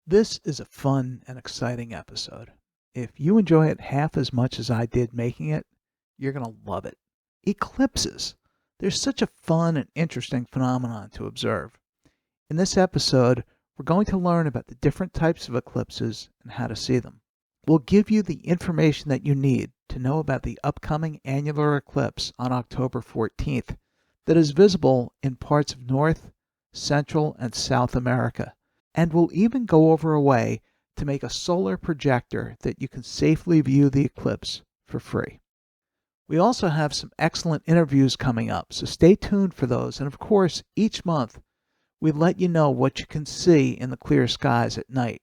This is a fun and exciting episode. If you enjoy it half as much as I did making it, you're going to love it. Eclipses. They're such a fun and interesting phenomenon to observe. In this episode, we're going to learn about the different types of eclipses and how to see them. We'll give you the information that you need to know about the upcoming annular eclipse on October 14th that is visible in parts of North, Central, and South America. And we'll even go over a way to make a solar projector that you can safely view the eclipse for free. We also have some excellent interviews coming up, so stay tuned for those. And of course, each month, we let you know what you can see in the clear skies at night.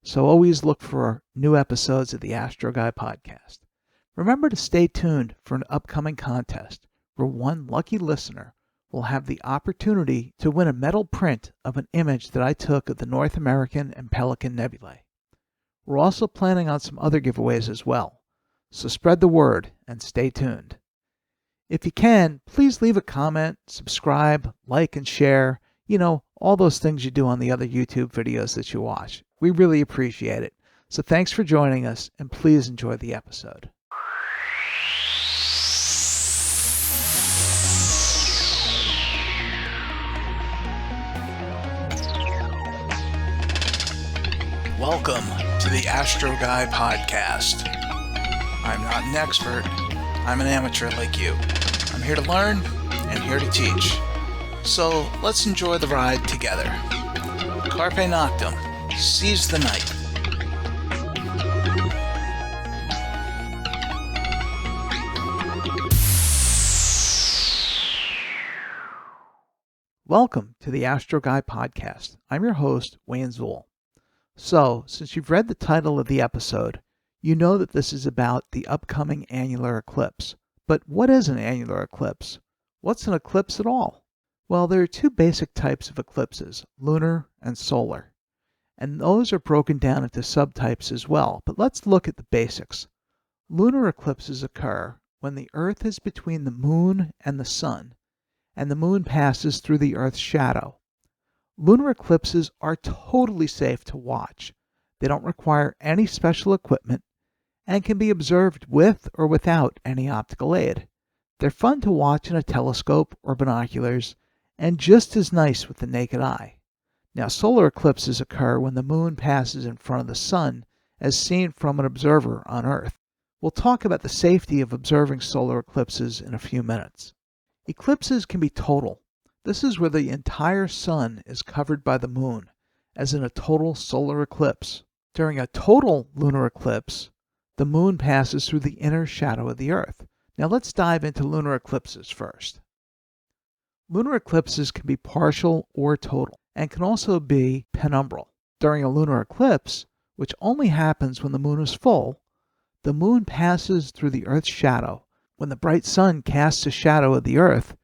So always look for new episodes of the Astro Guy podcast. Remember to stay tuned for an upcoming contest where one lucky listener will have the opportunity to win a metal print of an image that I took of the North American and Pelican nebulae. We're also planning on some other giveaways as well, so spread the word and stay tuned. If you can, please leave a comment, subscribe, like, and share. All those things you do on the other YouTube videos that you watch. We really appreciate it. So thanks for joining us, and please enjoy the episode. Welcome to the Astro Guy podcast. I'm not an expert. I'm an amateur like you. I'm here to learn and here to teach. So let's enjoy the ride together. Carpe Noctem. Seize the night. Welcome to the Astro Guy podcast. I'm your host, Wayne Zool. So, since you've read the title of the episode, you know that this is about the upcoming annular eclipse. But what is an annular eclipse? What's an eclipse at all? Well, there are two basic types of eclipses, lunar and solar. And those are broken down into subtypes as well, but let's look at the basics. Lunar eclipses occur when the Earth is between the moon and the sun, and the moon passes through the Earth's shadow. Lunar eclipses are totally safe to watch. They don't require any special equipment and can be observed with or without any optical aid. They're fun to watch in a telescope or binoculars and just as nice with the naked eye. Now, solar eclipses occur when the moon passes in front of the sun as seen from an observer on Earth. We'll talk about the safety of observing solar eclipses in a few minutes. Eclipses can be total. This is where the entire sun is covered by the moon, as in a total solar eclipse. During a total lunar eclipse, the moon passes through the inner shadow of the Earth. Now let's dive into lunar eclipses first. Lunar eclipses can be partial or total, and can also be penumbral. During a lunar eclipse, which only happens when the moon is full, the moon passes through the Earth's shadow. When the bright sun casts a shadow of the Earth,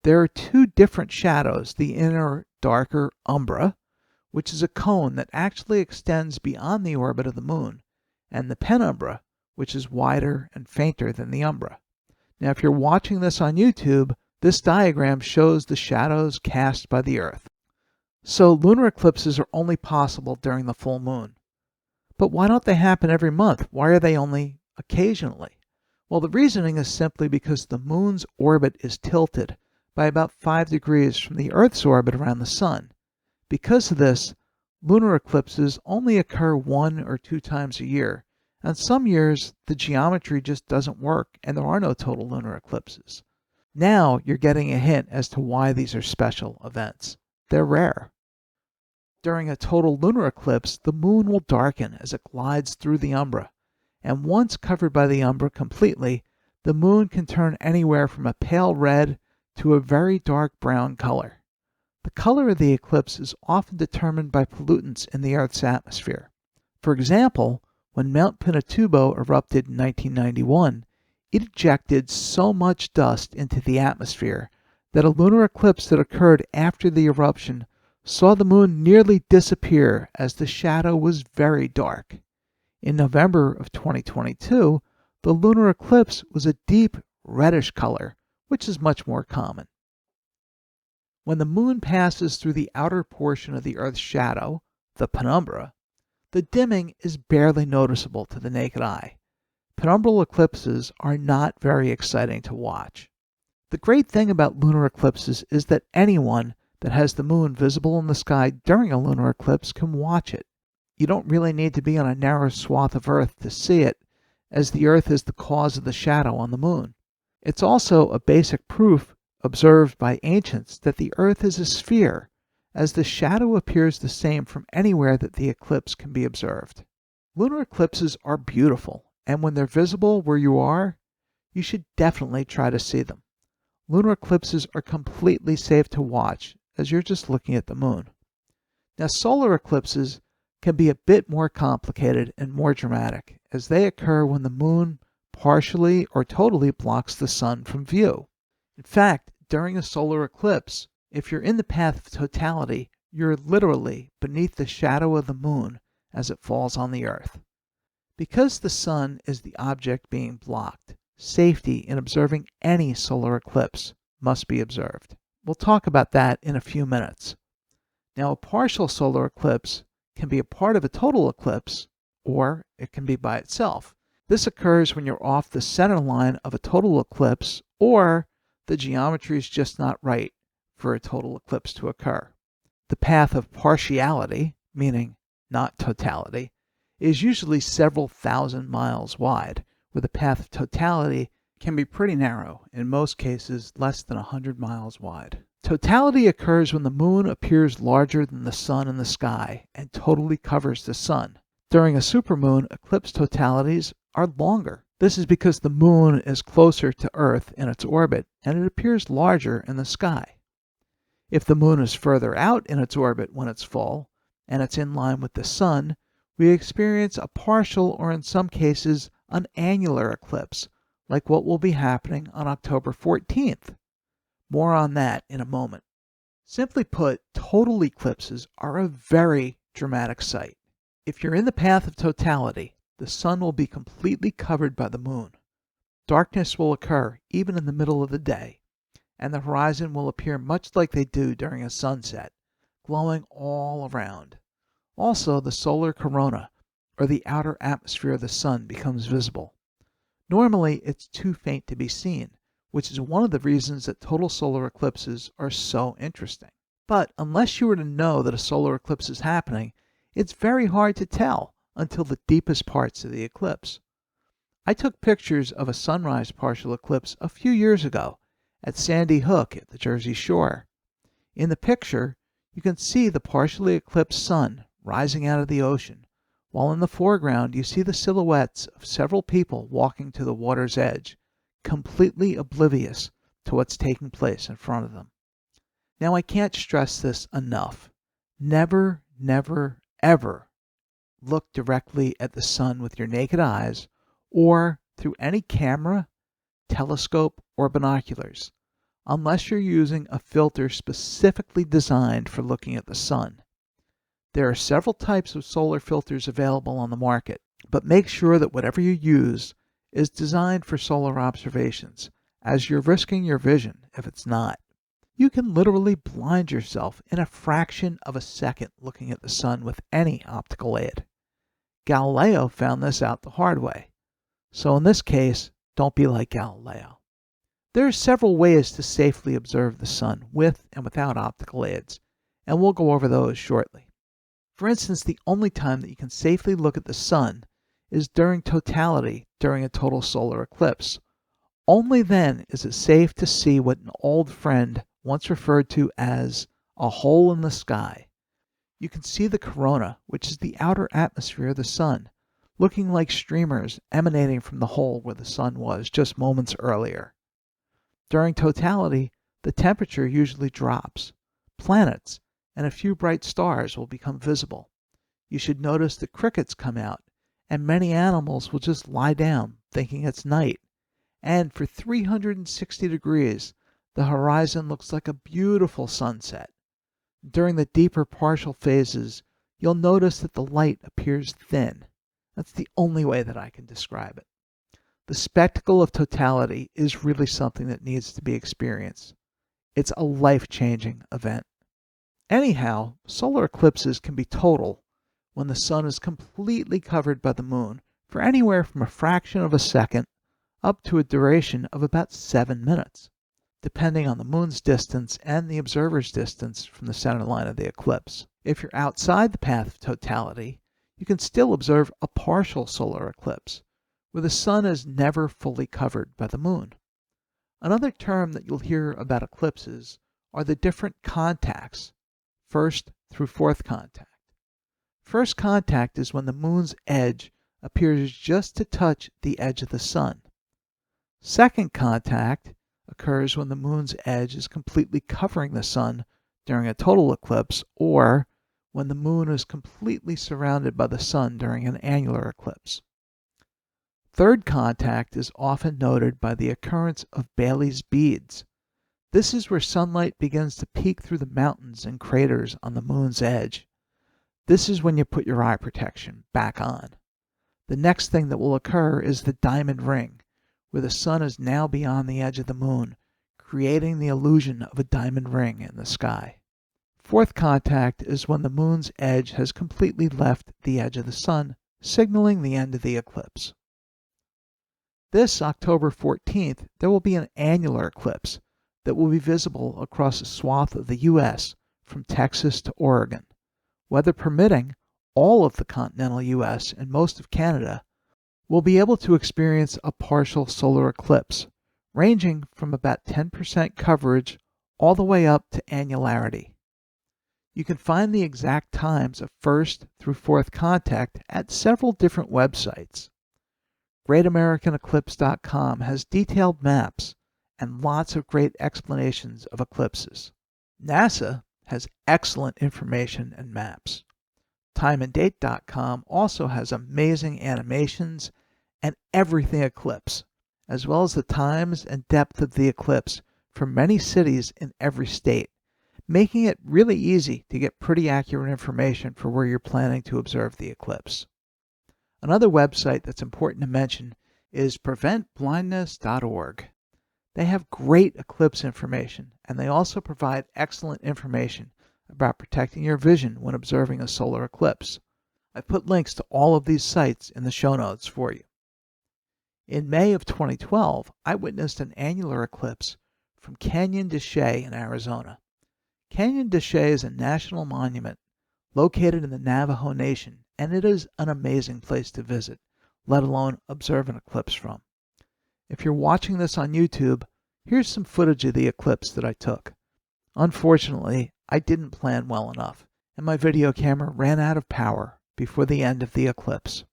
there are two different shadows, the inner darker umbra, which is a cone that actually extends beyond the orbit of the moon, and the penumbra, which is wider and fainter than the umbra. Now, if you're watching this on YouTube, this diagram shows the shadows cast by the Earth. So lunar eclipses are only possible during the full moon. But why don't they happen every month? Why are they only occasionally? Well, the reasoning is simply because the moon's orbit is tilted by about 5 degrees from the Earth's orbit around the sun. Because of this, lunar eclipses only occur 1 or 2 times a year, and some years the geometry just doesn't work and there are no total lunar eclipses. Now you're getting a hint as to why these are special events. They're rare. During a total lunar eclipse, the moon will darken as it glides through the umbra, and once covered by the umbra completely, the moon can turn anywhere from a pale red to a very dark brown color. The color of the eclipse is often determined by pollutants in the Earth's atmosphere. For example, when Mount Pinatubo erupted in 1991, it ejected so much dust into the atmosphere that a lunar eclipse that occurred after the eruption saw the moon nearly disappear as the shadow was very dark. In November of 2022, the lunar eclipse was a deep reddish color, which is much more common. When the moon passes through the outer portion of the Earth's shadow, the penumbra, The dimming is barely noticeable to the naked eye. Penumbral eclipses are not very exciting to watch. The great thing about lunar eclipses is that anyone that has the moon visible in the sky during a lunar eclipse can watch it. You don't really need to be on a narrow swath of Earth to see it, as the Earth is the cause of the shadow on the moon. It's also a basic proof observed by ancients that the Earth is a sphere, as the shadow appears the same from anywhere that the eclipse can be observed. Lunar eclipses are beautiful, and when they're visible where you are, you should definitely try to see them. Lunar eclipses are completely safe to watch, as you're just looking at the moon. Now, solar eclipses can be a bit more complicated and more dramatic, as they occur when the moon partially or totally blocks the sun from view. In fact, during a solar eclipse, if you're in the path of totality, you're literally beneath the shadow of the moon as it falls on the Earth. Because the sun is the object being blocked, safety in observing any solar eclipse must be observed. We'll talk about that in a few minutes. Now, a partial solar eclipse can be a part of a total eclipse, or it can be by itself. This occurs when you're off the center line of a total eclipse, or the geometry is just not right for a total eclipse to occur. The path of partiality, meaning not totality, is usually several thousand miles wide, where the path of totality can be pretty narrow, in most cases less than 100 miles wide. Totality occurs when the moon appears larger than the sun in the sky and totally covers the sun. During a supermoon, eclipse totalities are longer. This is because the moon is closer to Earth in its orbit and it appears larger in the sky. If the moon is further out in its orbit when it's full and it's in line with the sun, we experience a partial, or in some cases an annular eclipse, like what will be happening on October 14th. More on that in a moment. Simply put, total eclipses are a very dramatic sight. If you're in the path of totality, the sun will be completely covered by the moon. Darkness will occur even in the middle of the day, and the horizon will appear much like they do during a sunset, glowing all around. Also, the solar corona, or the outer atmosphere of the sun, becomes visible. Normally, it's too faint to be seen, which is one of the reasons that total solar eclipses are so interesting. But unless you were to know that a solar eclipse is happening, it's very hard to tell until the deepest parts of the eclipse. I took pictures of a sunrise partial eclipse a few years ago at Sandy Hook at the Jersey Shore. In the picture, you can see the partially eclipsed sun rising out of the ocean, while in the foreground you see the silhouettes of several people walking to the water's edge, completely oblivious to what's taking place in front of them. Now, I can't stress this enough. Never, never, ever look directly at the sun with your naked eyes or through any camera, telescope, or binoculars, unless you're using a filter specifically designed for looking at the sun. There are several types of solar filters available on the market, but make sure that whatever you use is designed for solar observations, as you're risking your vision if it's not. You can literally blind yourself in a fraction of a second looking at the sun with any optical aid. Galileo found this out the hard way. So in this case, don't be like Galileo. There are several ways to safely observe the sun with and without optical aids, and we'll go over those shortly. For instance, the only time that you can safely look at the sun is during totality during a total solar eclipse. Only then is it safe to see what an old friend once referred to as a hole in the sky. You can see the corona, which is the outer atmosphere of the sun, looking like streamers emanating from the hole where the sun was just moments earlier. During totality, the temperature usually drops. Planets and a few bright stars will become visible. You should notice the crickets come out, and many animals will just lie down thinking it's night. And for 360 degrees, the horizon looks like a beautiful sunset. During the deeper partial phases, you'll notice that the light appears thin. That's the only way that I can describe it. The spectacle of totality is really something that needs to be experienced. It's a life-changing event. Anyhow, solar eclipses can be total when the sun is completely covered by the moon for anywhere from a fraction of a second up to a duration of about 7 minutes, depending on the moon's distance and the observer's distance from the center line of the eclipse. If you're outside the path of totality, you can still observe a partial solar eclipse, where the sun is never fully covered by the moon. Another term that you'll hear about eclipses are the different contacts, first through fourth contact. First contact is when the moon's edge appears just to touch the edge of the sun. Second contact occurs when the moon's edge is completely covering the sun during a total eclipse, or when the moon is completely surrounded by the sun during an annular eclipse. Third contact is often noted by the occurrence of Baily's beads. This is where sunlight begins to peek through the mountains and craters on the moon's edge. This is when you put your eye protection back on. The next thing that will occur is the diamond ring, where the sun is now beyond the edge of the moon, creating the illusion of a diamond ring in the sky. Fourth contact is when the moon's edge has completely left the edge of the sun, signaling the end of the eclipse. This October 14th, there will be an annular eclipse that will be visible across a swath of the U.S. from Texas to Oregon. Weather permitting, all of the continental U.S. and most of Canada will be able to experience a partial solar eclipse, ranging from about 10% coverage all the way up to annularity. You can find the exact times of first through fourth contact at several different websites. GreatAmericanEclipse.com has detailed maps and lots of great explanations of eclipses. NASA has excellent information and maps. TimeAndDate.com also has amazing animations and everything eclipse, as well as the times and depth of the eclipse for many cities in every state, making it really easy to get pretty accurate information for where you're planning to observe the eclipse. Another website that's important to mention is preventblindness.org. They have great eclipse information, and they also provide excellent information about protecting your vision when observing a solar eclipse. I've put links to all of these sites in the show notes for you. In May of 2012, I witnessed an annular eclipse from Canyon de Chelly in Arizona. Canyon de Chelly is a national monument located in the Navajo Nation, and it is an amazing place to visit, let alone observe an eclipse from. If you're watching this on YouTube, here's some footage of the eclipse that I took. Unfortunately, I didn't plan well enough, and my video camera ran out of power before the end of the eclipse.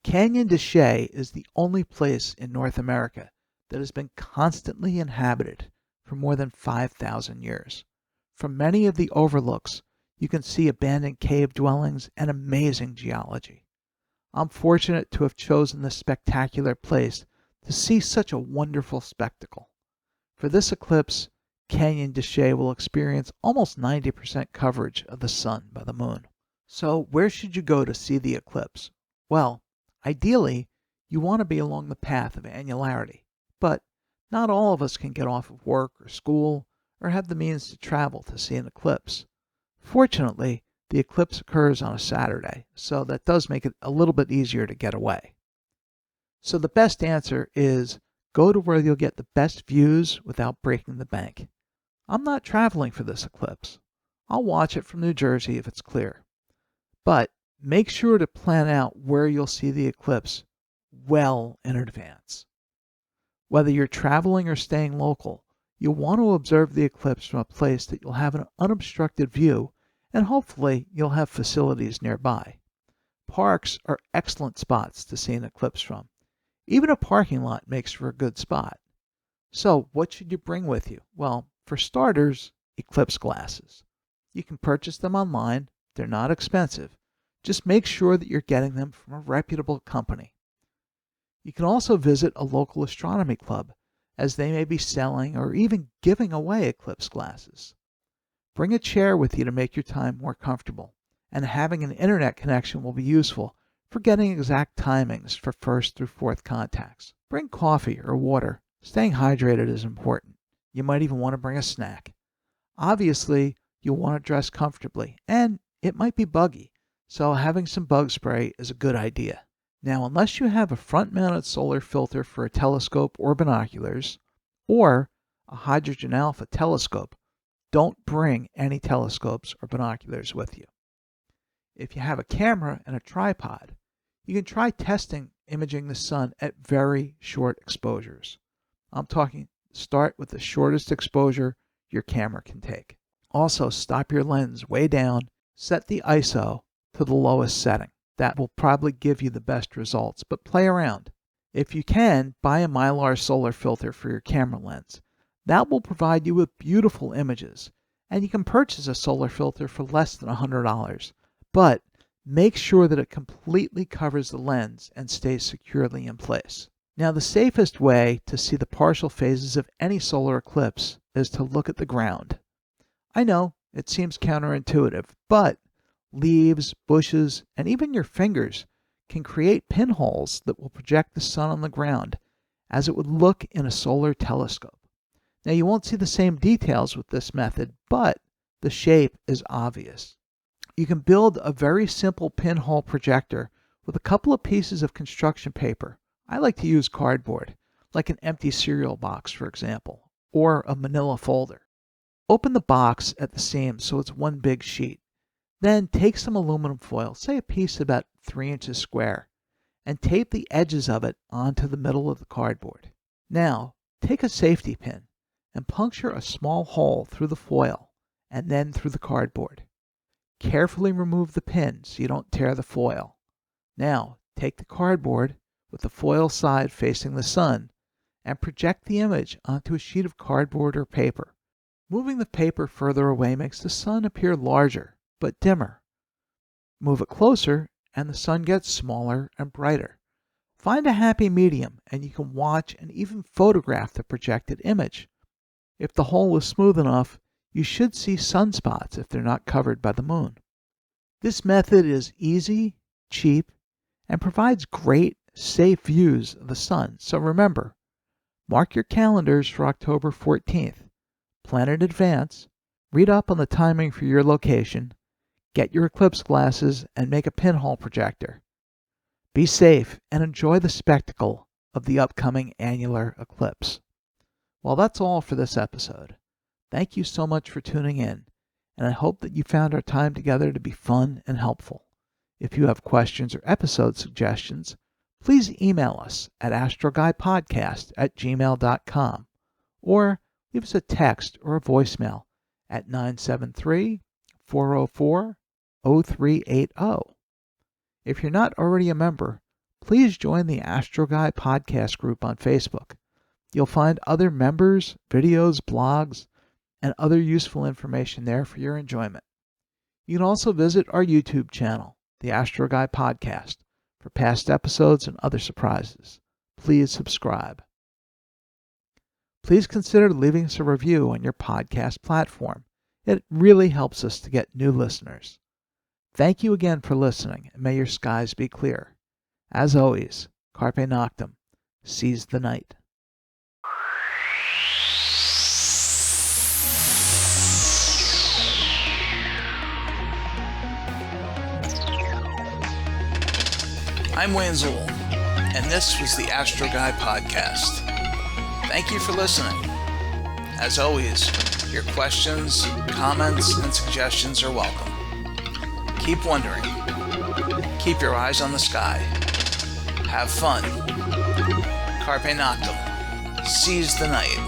Canyon de Chelly is the only place in North America that has been constantly inhabited for more than 5,000 years. From many of the overlooks, you can see abandoned cave dwellings and amazing geology. I'm fortunate to have chosen this spectacular place to see such a wonderful spectacle. For this eclipse, Canyon de Chelly will experience almost 90% coverage of the sun by the moon. So where should you go to see the eclipse? Well, ideally, you want to be along the path of annularity, but not all of us can get off of work or school or have the means to travel to see an eclipse. Fortunately, the eclipse occurs on a Saturday, so that does make it a little bit easier to get away. So the best answer is go to where you'll get the best views without breaking the bank. I'm not traveling for this eclipse. I'll watch it from New Jersey if it's clear. But make sure to plan out where you'll see the eclipse well in advance. Whether you're traveling or staying local, you'll want to observe the eclipse from a place that you'll have an unobstructed view, and hopefully you'll have facilities nearby. Parks are excellent spots to see an eclipse from. Even a parking lot makes for a good spot. So what should you bring with you? Well, for starters, eclipse glasses. You can purchase them online. They're not expensive. Just make sure that you're getting them from a reputable company. You can also visit a local astronomy club, as they may be selling or even giving away eclipse glasses. Bring a chair with you to make your time more comfortable, and having an internet connection will be useful for getting exact timings for first through fourth contacts. Bring coffee or water. Staying hydrated is important. You might even want to bring a snack. Obviously, you'll want to dress comfortably, and it might be buggy, so having some bug spray is a good idea. Now, unless you have a front-mounted solar filter for a telescope or binoculars, or a hydrogen alpha telescope, don't bring any telescopes or binoculars with you. If you have a camera and a tripod, you can try testing imaging the sun at very short exposures. I'm talking start with the shortest exposure your camera can take. Also, stop your lens way down, set the ISO to the lowest setting. That will probably give you the best results, but play around. If you can, buy a Mylar solar filter for your camera lens. That will provide you with beautiful images, and you can purchase a solar filter for less than $100, but make sure that it completely covers the lens and stays securely in place. Now, the safest way to see the partial phases of any solar eclipse is to look at the ground. I know, it seems counterintuitive, but leaves, bushes, and even your fingers can create pinholes that will project the sun on the ground as it would look in a solar telescope. Now, you won't see the same details with this method, but the shape is obvious. You can build a very simple pinhole projector with a couple of pieces of construction paper. I like to use cardboard, like an empty cereal box, for example, or a manila folder. Open the box at the seams so it's one big sheet. Then take some aluminum foil, say a piece about 3 inches square, and tape the edges of it onto the middle of the cardboard. Now, take a safety pin and puncture a small hole through the foil and then through the cardboard. Carefully remove the pin so you don't tear the foil. Now, take the cardboard with the foil side facing the sun and project the image onto a sheet of cardboard or paper. Moving the paper further away makes the sun appear larger, but dimmer. Move it closer and the sun gets smaller and brighter. Find a happy medium and you can watch and even photograph the projected image. If the hole is smooth enough, you should see sunspots if they're not covered by the moon. This method is easy, cheap, and provides great, safe views of the sun. So remember, mark your calendars for October 14th. Plan in advance, read up on the timing for your location, get your eclipse glasses, and make a pinhole projector. Be safe and enjoy the spectacle of the upcoming annular eclipse. Well, that's all for this episode. Thank you so much for tuning in, and I hope that you found our time together to be fun and helpful. If you have questions or episode suggestions, please email us at astroguypodcast@gmail.com or leave us a text or a voicemail at 973-404-0380. If you're not already a member, please join the Astro Guy podcast group on Facebook. You'll find other members, videos, blogs, and other useful information there for your enjoyment. You can also visit our YouTube channel, the Astro Guy Podcast, for past episodes and other surprises. Please subscribe. Please consider leaving us a review on your podcast platform. It really helps us to get new listeners. Thank you again for listening, and may your skies be clear. As always, Carpe Noctem, seize the night. I'm Wayne Zool, and this was the Astro Guy Podcast. Thank you for listening. As always, your questions, comments, and suggestions are welcome. Keep wondering. Keep your eyes on the sky. Have fun. Carpe Noctem. Seize the night.